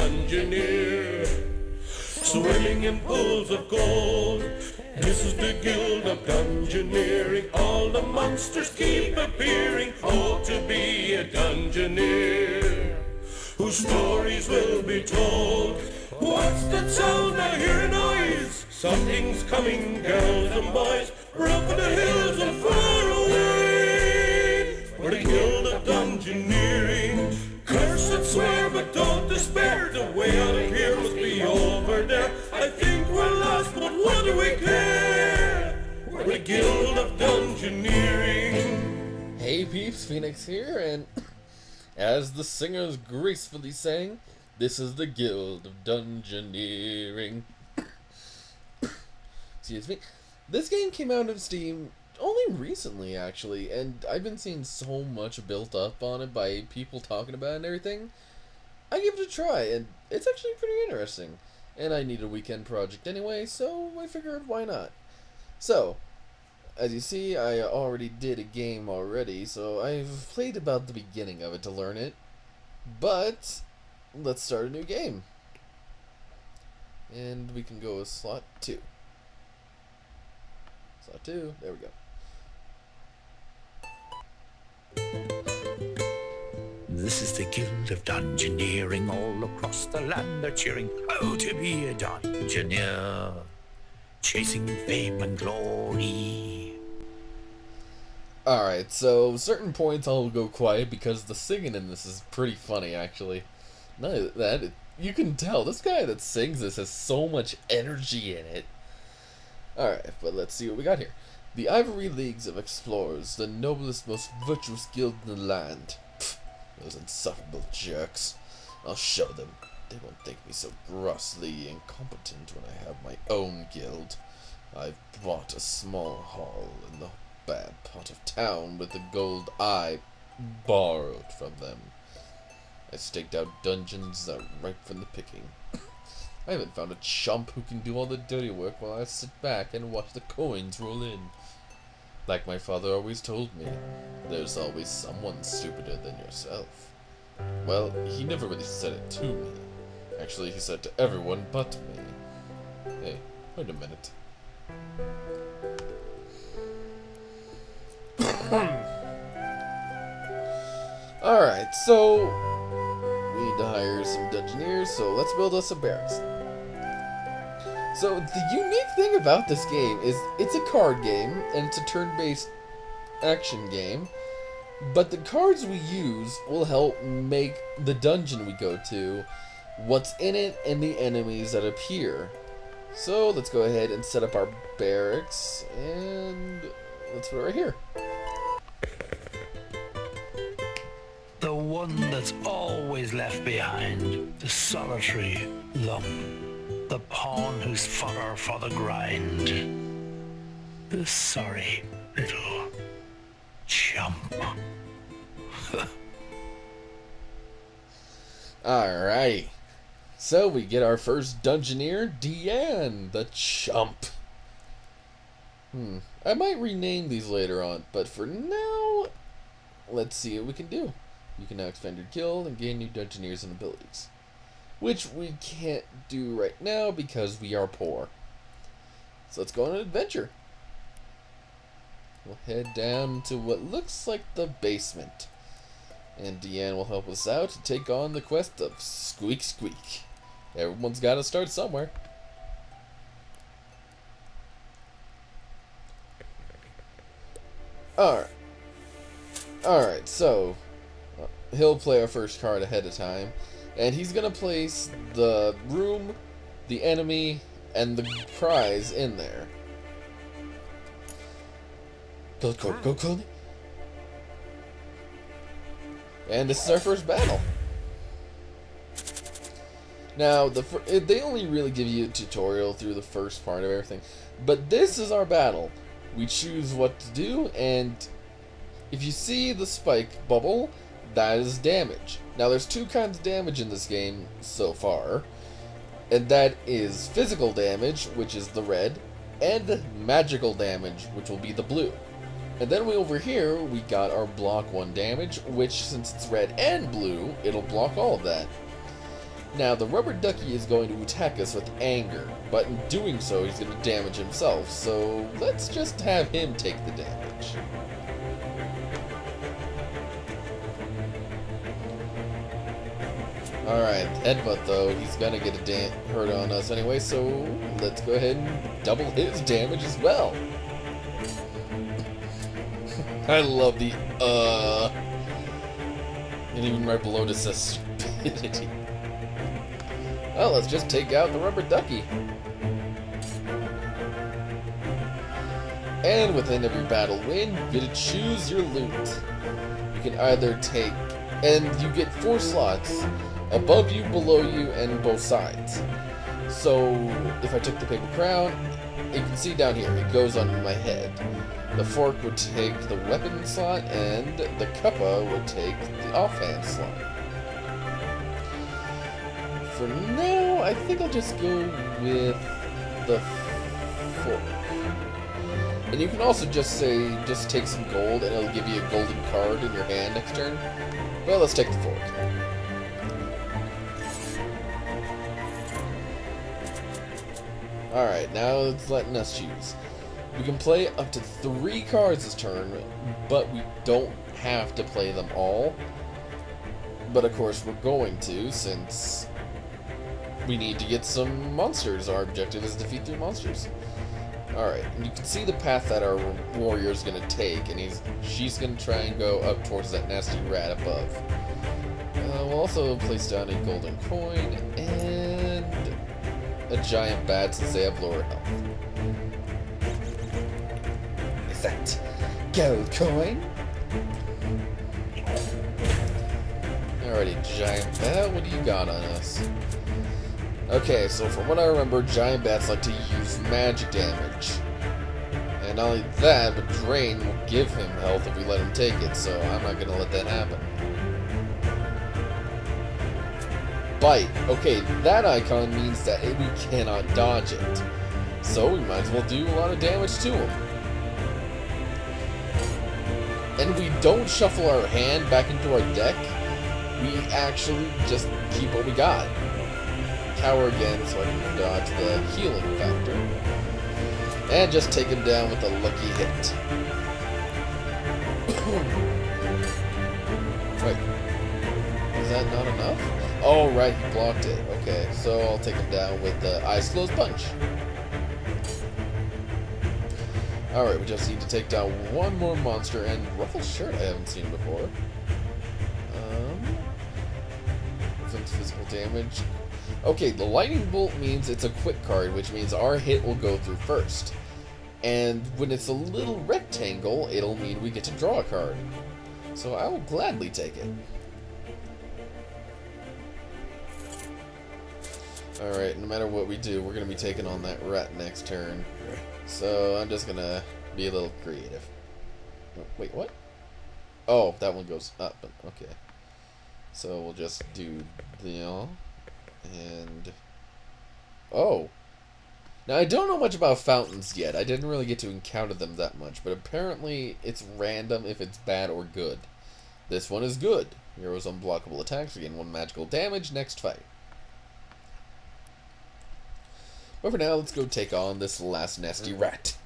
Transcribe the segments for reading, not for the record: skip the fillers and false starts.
dungeoneer, swimming in pools of gold. This is the guild of dungeoneering. All the monsters keep appearing. Oh, to be a dungeoneer, whose stories will be told. What's that sound? I hear a noise. Something's coming, girls and boys, up in the hills and far away. We're the guild of dungeoneering. Curse and swear, but don't despair. The way out of here must be over there. I think we're lost, but what do we care? We're the guild of dungeoneering. Hey peeps, Phoenix here, and as the singers gracefully sang, this is the Guild of Dungeoneering. Excuse me. This game came out on Steam only recently, actually, and I've been seeing so much built up on it by people talking about it and everything. I gave it a try, and it's actually pretty interesting. And I need a weekend project anyway, so I figured why not. So, as you see, I already did a game already, so I've played about the beginning of it to learn it. But let's start a new game. And we can go with slot 2. Slot 2, there we go. This is the Guild of Dungeoneering. All across the land they're cheering, oh, to be a dungeoneer, chasing fame and glory. Alright, so certain points I'll go quiet because the singing in this is pretty funny, actually. Not only that, you can tell this guy that sings this has so much energy in it. Alright, but let's see what we got here. The Ivory Leagues of Explorers, the noblest, most virtuous guild in the land. Pfft, those insufferable jerks. I'll show them. They won't think me so grossly incompetent when I have my own guild. I've bought a small hall in the bad part of town with the gold I borrowed from them. I staked out dungeons that are ripe from the picking. I haven't found a chump who can do all the dirty work while I sit back and watch the coins roll in. Like my father always told me, there's always someone stupider than yourself. Well, he never really said it to me. Actually, he said to everyone but me. Hey, wait a minute. Alright, so we need to hire some dungeoneers, so let's build us a barracks. So the unique thing about this game is it's a card game, and it's a turn-based action game, but the cards we use will help make the dungeon we go to, what's in it, and the enemies that appear. So let's go ahead and set up our barracks, and let's put it right here. The one that's always left behind, the solitary lump, the pawn who's fodder for the grind, the sorry little chump. Alright, so we get our first dungeoneer, Deanne, the chump. I might rename these later on, but for now, let's see what we can do. You can now expand your guild and gain new dungeoneers and abilities, which we can't do right now because we are poor. So let's go on an adventure. We'll head down to what looks like the basement, and Deanne will help us out to take on the quest of Squeak Squeak. Everyone's got to start somewhere. Alright, so he'll play our first card ahead of time, and he's gonna place the room, the enemy, and the prize in there. Go, Coney. And this is our first battle. Now, they only really give you a tutorial through the first part of everything, but this is our battle. We choose what to do, and if you see the spike bubble, that is damage. Now, there's two kinds of damage in this game so far, and that is physical damage, which is the red, and magical damage, which will be the blue. And then over here, we got our block 1 damage, which, since it's red and blue, it'll block all of that. Now, the rubber ducky is going to attack us with anger, but in doing so, he's going to damage himself, so let's just have him take the damage. Alright, headbutt though, he's gonna get a hurt on us anyway, so let's go ahead and double his damage as well. I love the and even right below it says stupidity. Well, let's just take out the rubber ducky. And within every battle win, you get to choose your loot. You can either take, and you get 4 slots. Above you, below you, and both sides. So, if I took the paper crown, you can see down here, it goes on my head. The fork would take the weapon slot, and the cuppa would take the offhand slot. For now, I think I'll just go with the fork. And you can also just say, just take some gold, and it'll give you a golden card in your hand next turn. Well, let's take the fork. Alright, now it's letting us choose. We can play up to 3 cards this turn, but we don't have to play them all. But of course we're going to, since we need to get some monsters. Our objective is to defeat 3 monsters. Alright, and you can see the path that our warrior is going to take, and she's going to try and go up towards that nasty rat above. We'll also place down a golden coin, and a giant bat since they have lower health. Is that gold coin? Alrighty, giant bat, what do you got on us? Okay, so from what I remember, giant bats like to use magic damage. And not only that, but drain will give him health if we let him take it, so I'm not gonna let that happen. Bite. Okay, that icon means that we cannot dodge it. So we might as well do a lot of damage to him. And we don't shuffle our hand back into our deck. We actually just keep what we got. Cower again so I can dodge the healing factor. And just take him down with a lucky hit. Wait. Is that not enough? Oh, right, he blocked it. Okay, so I'll take him down with the Eyes Closed Punch. Alright, we just need to take down one more monster, and Ruffled Shirt I haven't seen before. Inflicts physical damage. Okay, the Lightning Bolt means it's a quick card, which means our hit will go through first. And when it's a little rectangle, it'll mean we get to draw a card. So I will gladly take it. Alright, no matter what we do, we're going to be taking on that rat next turn. So I'm just going to be a little creative. Wait, what? Oh, that one goes up. Okay. So we'll just do the... and... oh! Now, I don't know much about fountains yet. I didn't really get to encounter them that much, but apparently it's random if it's bad or good. This one is good. Heroes unblockable attacks regain 1 magical damage next fight. But for now, let's go take on this last nasty rat.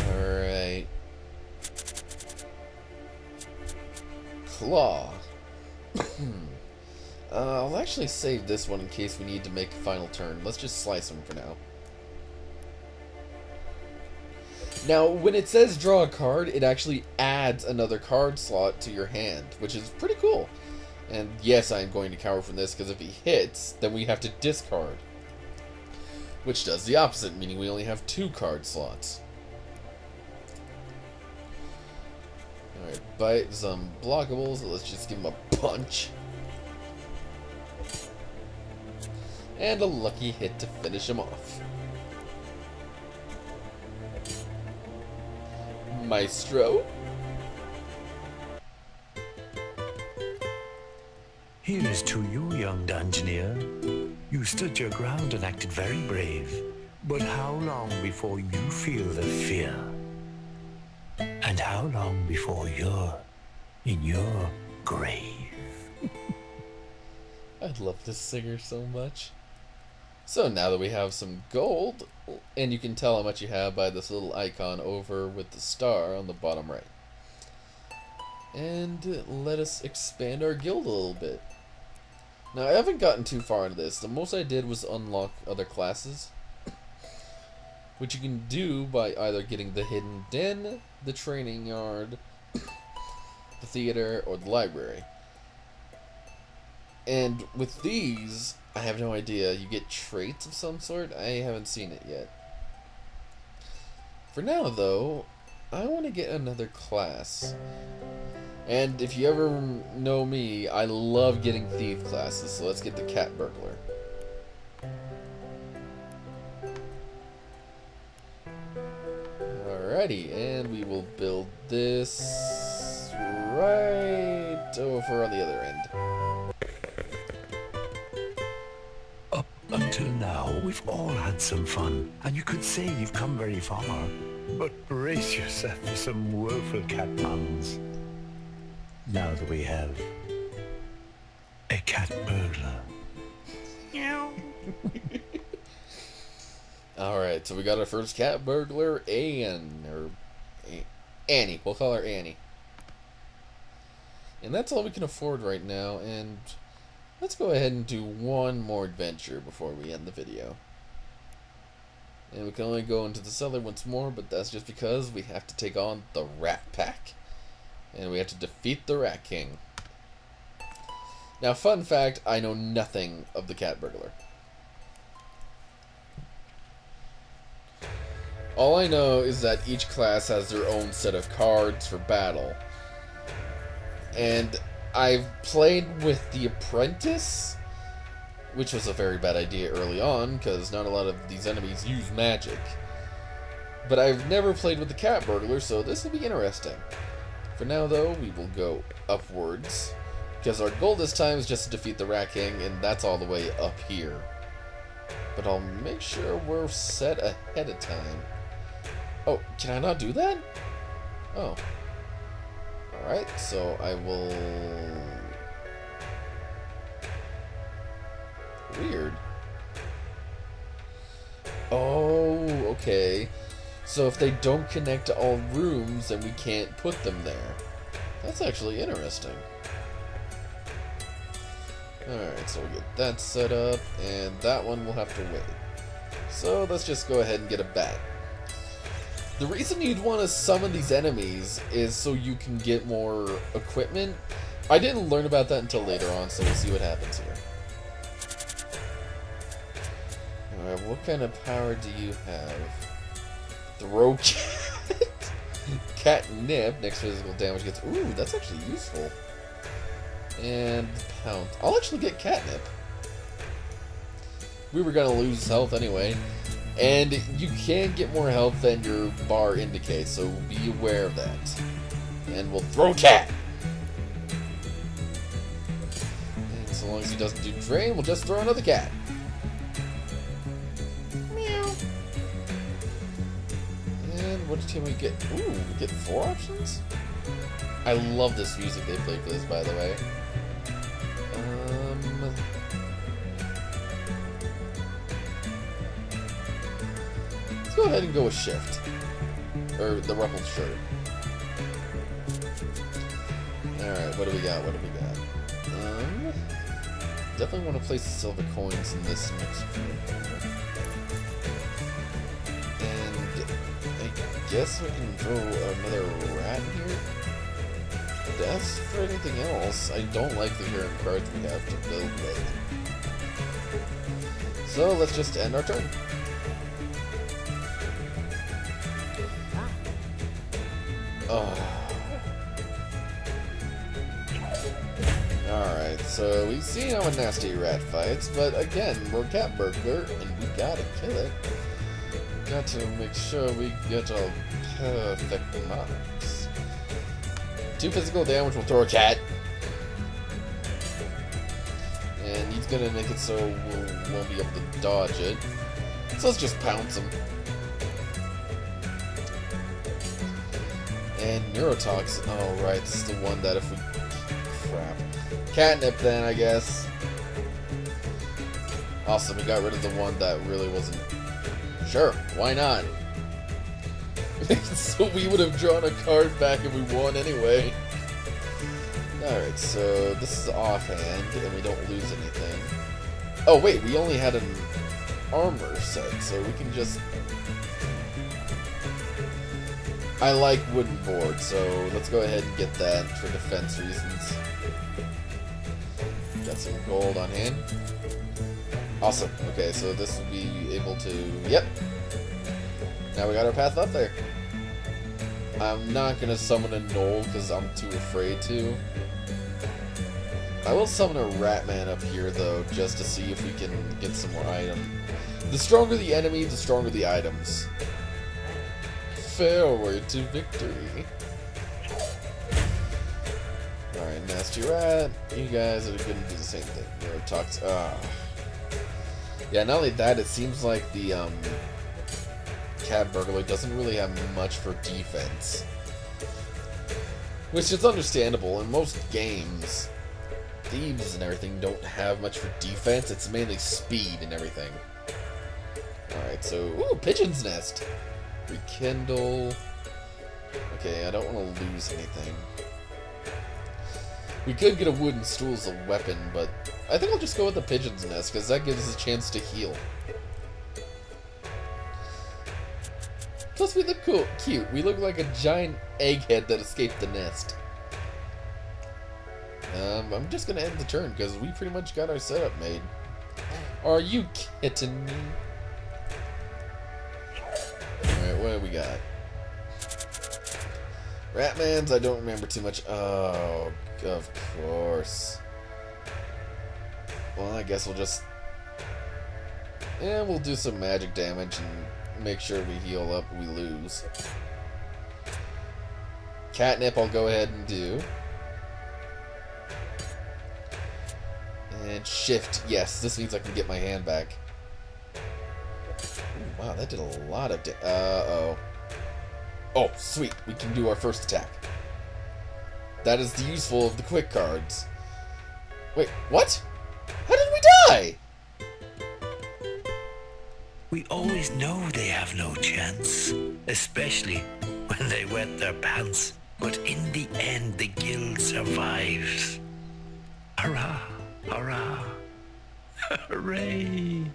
Alright. Claw. I'll actually save this one in case we need to make a final turn. Let's just slice him for now. Now, when it says draw a card, it actually adds another card slot to your hand, which is pretty cool. And yes, I am going to cower from this, because if he hits, then we have to discard. Which does the opposite, meaning we only have 2 card slots. Alright, bite some blockables. Let's just give him a punch. And a lucky hit to finish him off. Maestro. Here's to you, young Dungeoneer. You stood your ground and acted very brave. But how long before you feel the fear? And how long before you're in your grave. I love this singer so much. So now that we have some gold, and you can tell how much you have by this little icon over with the star on the bottom right. And let us expand our guild a little bit. Now I haven't gotten too far into this. The most I did was unlock other classes, which you can do by either getting the hidden den, the training yard, the theater, or the library. And with these, I have no idea. You get traits of some sort? I haven't seen it yet. For now, though, I want to get another class. And if you ever know me, I love getting thief classes, so let's get the cat burglar. Alrighty, and we will build this right over on the other end. Up until now, we've all had some fun, and you could say you've come very far. But brace yourself for some woeful cat puns. Now that we have a cat burglar. Alright, so we got our first cat burglar, Annie. We'll call her Annie. And that's all we can afford right now, and let's go ahead and do one more adventure before we end the video. And we can only go into the cellar once more, but that's just because we have to take on the Rat Pack. And we have to defeat the Rat King. Now, fun fact, I know nothing of the cat burglar. All I know is that each class has their own set of cards for battle. And I've played with the Apprentice, which was a very bad idea early on, because not a lot of these enemies use magic. But I've never played with the cat burglar, so this will be interesting. For now, though, we will go upwards, because our goal this time is just to defeat the Rat King, and that's all the way up here. But I'll make sure we're set ahead of time. Oh, can I not do that? Oh. Alright, so I will... Weird. Oh, okay. So if they don't connect to all rooms, then we can't put them there. That's actually interesting. Alright, so we'll get that set up, and that one will have to wait. So let's just go ahead and get a bat. The reason you'd want to summon these enemies is so you can get more equipment. I didn't learn about that until later on, so we'll see what happens here. Alright, what kind of power do you have? Throw cat. Catnip. Next physical damage gets... Ooh, that's actually useful. And pound. I'll actually get catnip. We were gonna lose health anyway. And you can get more health than your bar indicates, so be aware of that. And we'll throw cat! And so long as he doesn't do drain, we'll just throw another cat. Meow. And what can we get? Ooh, we get 4 options? I love this music they played for this, by the way. Let's go ahead and go with shift. Or the ruffled shirt. Alright, what do we got? What do we got? Definitely want to place the silver coins in this mix. And I guess we can throw another rat here. As for anything else, I don't like the current cards we have to build with. So let's just end our turn. Alright, so we've seen how a nasty rat fights, but again, we're cat burglar, and we gotta kill it. Got to make sure we get all perfect marks. 2 physical damage will throw a cat. And he's gonna make it so we won't be able to dodge it. So let's just pounce him. And Neurotoxin. Oh, right. This is the one that if we crap. Catnip then, I guess. Awesome, we got rid of the one that really wasn't... Sure, why not? So we would have drawn a card back and we won anyway. Alright, so this is offhand, and we don't lose anything. Oh wait, we only had an armor set, so we can just... I like wooden board, so let's go ahead and get that for defense reasons. Got some gold on hand. Awesome. Okay, so this will be able to... Yep. Now we got our path up there. I'm not going to summon a Knoll because I'm too afraid to. I will summon a Ratman up here, though, just to see if we can get some more items. The stronger the enemy, the stronger the items. Fairway to victory. Alright, Nasty Rat. You guys are going to do the same thing. Neurotox. Yeah, not only that, it seems like the Cat Burglar doesn't really have much for defense. Which is understandable. In most games, thieves and everything don't have much for defense. It's mainly speed and everything. Alright, so... Ooh, Pigeon's Nest! Rekindle... Okay, I don't want to lose anything. We could get a wooden stool as a weapon, but I think I'll just go with the Pigeon's Nest, because that gives us a chance to heal. Plus, we look cute. We look like a giant egghead that escaped the nest. I'm just gonna end the turn, because we pretty much got our setup made. Are you kidding me? Alright, what do we got? Ratmans, I don't remember too much. Oh, of course. Well, I guess we'll just... Yeah, we'll do some magic damage and make sure we heal up, we lose. Catnip I'll go ahead and do. And shift, yes, this means I can get my hand back. Ooh, wow, that did a lot of uh-oh. Oh, sweet, we can do our first attack. That is the useful of the quick cards. Wait, what? How did we die? We always know they have no chance, especially when they wet their pants. But in the end, the guild survives. Hurrah! Hurrah! Hooray!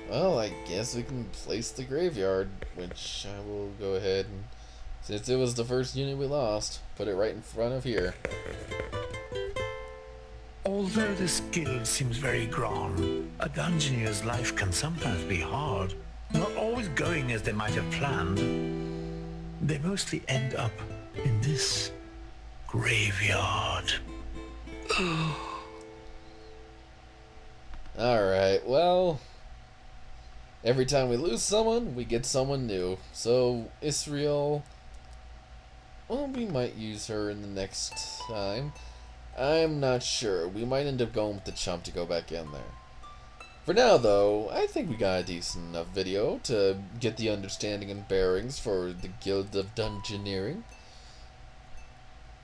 Well, I guess we can place the graveyard, which I will go ahead and, since it was the first unit we lost, put it right in front of here. Although this guild seems very grand, a dungeoneer's life can sometimes be hard, not always going as they might have planned. They mostly end up in this graveyard. Alright, well, every time we lose someone, we get someone new. So, Israel, well, we might use her in the next time. I'm not sure. We might end up going with the chump to go back in there. For now, though, I think we got a decent enough video to get the understanding and bearings for the Guild of Dungeoneering.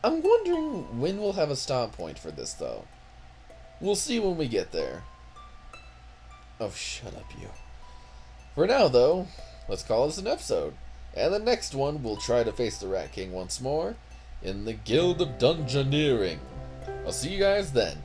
I'm wondering when we'll have a stop point for this, though. We'll see when we get there. Oh, shut up, you. For now, though, let's call this an episode. And the next one, we'll try to face the Rat King once more in the Guild of Dungeoneering. I'll see you guys then.